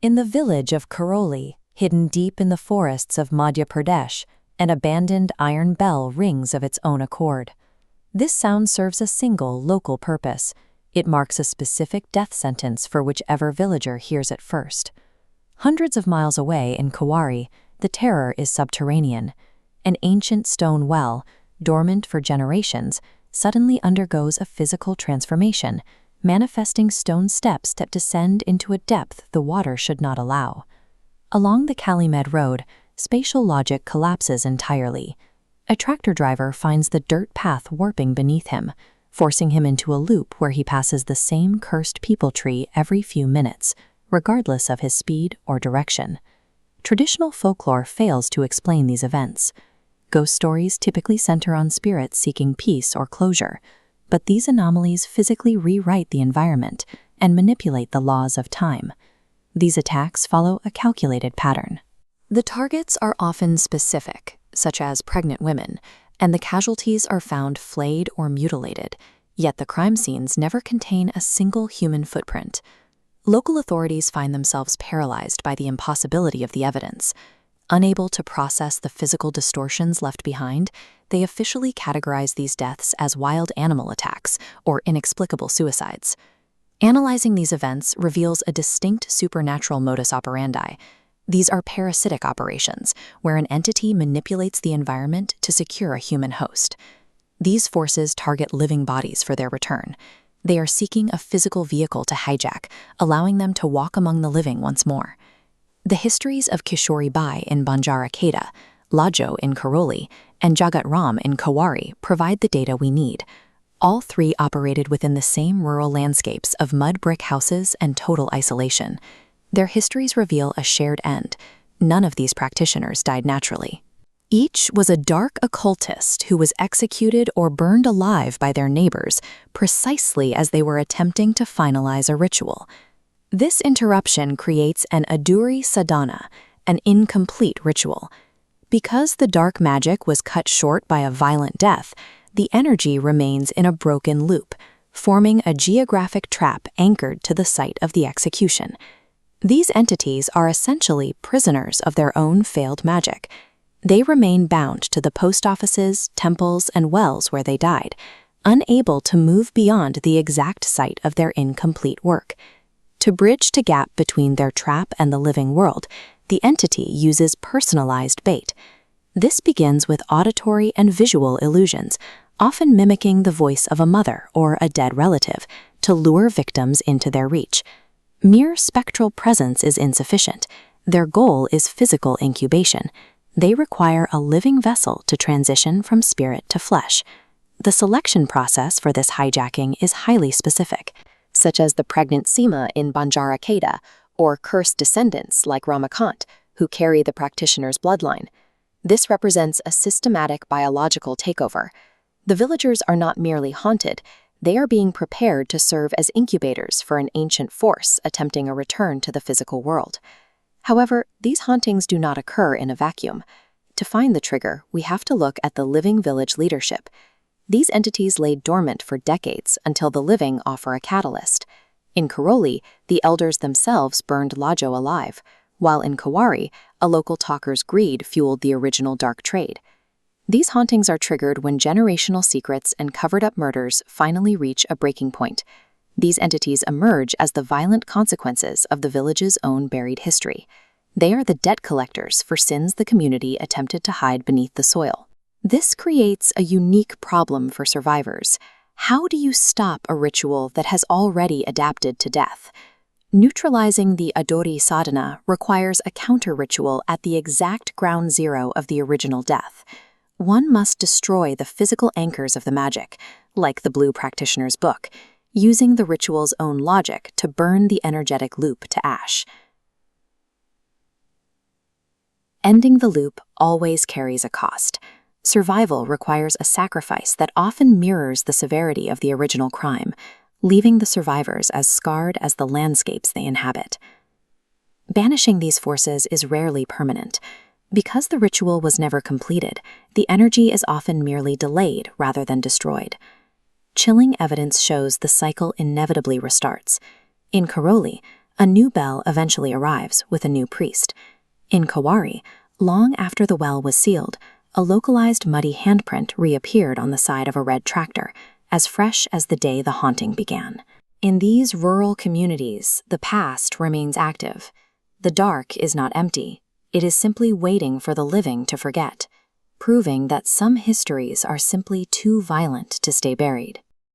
In the village of Karoli, hidden deep in the forests of Madhya Pradesh, an abandoned iron bell rings of its own accord. This sound serves a single local purpose. It marks a specific death sentence for whichever villager hears it first. Hundreds of miles away in Kawari, the terror is subterranean. An ancient stone well, dormant for generations, suddenly undergoes a physical transformation, manifesting stone steps that descend into a depth the water should not allow. Along the Kalimed road, spatial logic collapses entirely. A tractor driver finds the dirt path warping beneath him, forcing him into a loop where he passes the same cursed peepal tree every few minutes, regardless of his speed or direction. Traditional folklore fails to explain these events. Ghost stories typically center on spirits seeking peace or closure, but these anomalies physically rewrite the environment and manipulate the laws of time. These attacks follow a calculated pattern. The targets are often specific, such as pregnant women, and the casualties are found flayed or mutilated, yet the crime scenes never contain a single human footprint. Local authorities find themselves paralyzed by the impossibility of the evidence. Unable to process the physical distortions left behind, they officially categorize these deaths as wild animal attacks or inexplicable suicides. Analyzing these events reveals a distinct supernatural modus operandi. These are parasitic operations, where an entity manipulates the environment to secure a human host. These forces target living bodies for their return. They are seeking a physical vehicle to hijack, allowing them to walk among the living once more. The histories of Kishori Bai in Banjara Kheda, Lajo in Karoli, and Jagat Ram in Kawari provide the data we need. All three operated within the same rural landscapes of mud brick houses and total isolation. Their histories reveal a shared end. None of these practitioners died naturally. Each was a dark occultist who was executed or burned alive by their neighbors precisely as they were attempting to finalize a ritual. This interruption creates an Adhuri Sadhana, an incomplete ritual. Because the dark magic was cut short by a violent death, the energy remains in a broken loop, forming a geographic trap anchored to the site of the execution. These entities are essentially prisoners of their own failed magic. They remain bound to the post offices, temples, and wells where they died, unable to move beyond the exact site of their incomplete work. To bridge the gap between their trap and the living world, the entity uses personalized bait. This begins with auditory and visual illusions, often mimicking the voice of a mother or a dead relative, to lure victims into their reach. Mere spectral presence is insufficient. Their goal is physical incubation. They require a living vessel to transition from spirit to flesh. The selection process for this hijacking is highly specific, such as the pregnant Seema in Banjara Kheda, or cursed descendants like Ramakant, who carry the practitioner's bloodline. This represents a systematic biological takeover. The villagers are not merely haunted, they are being prepared to serve as incubators for an ancient force attempting a return to the physical world. However, these hauntings do not occur in a vacuum. To find the trigger, we have to look at the living village leadership. These entities lay dormant for decades until the living offer a catalyst. In Karoli, the elders themselves burned Lajo alive, while in Kawari, a local talker's greed fueled the original dark trade. These hauntings are triggered when generational secrets and covered-up murders finally reach a breaking point. These entities emerge as the violent consequences of the village's own buried history. They are the debt collectors for sins the community attempted to hide beneath the soil. This creates a unique problem for survivors. How do you stop a ritual that has already adapted to death? Neutralizing the Adhuri Sadhana requires a counter-ritual at the exact ground zero of the original death. One must destroy the physical anchors of the magic, like the Blue Practitioner's book, using the ritual's own logic to burn the energetic loop to ash. Ending the loop always carries a cost. Survival requires a sacrifice that often mirrors the severity of the original crime, leaving the survivors as scarred as the landscapes they inhabit. Banishing these forces is rarely permanent. Because the ritual was never completed, the energy is often merely delayed rather than destroyed. Chilling evidence shows the cycle inevitably restarts. In Karoli, A new bell eventually arrives with a new priest. In Kawari, long after the well was sealed, a localized muddy handprint reappeared on the side of a red tractor, as fresh as the day the haunting began. In these rural communities, the past remains active. The dark is not empty. It is simply waiting for the living to forget, proving that some histories are simply too violent to stay buried.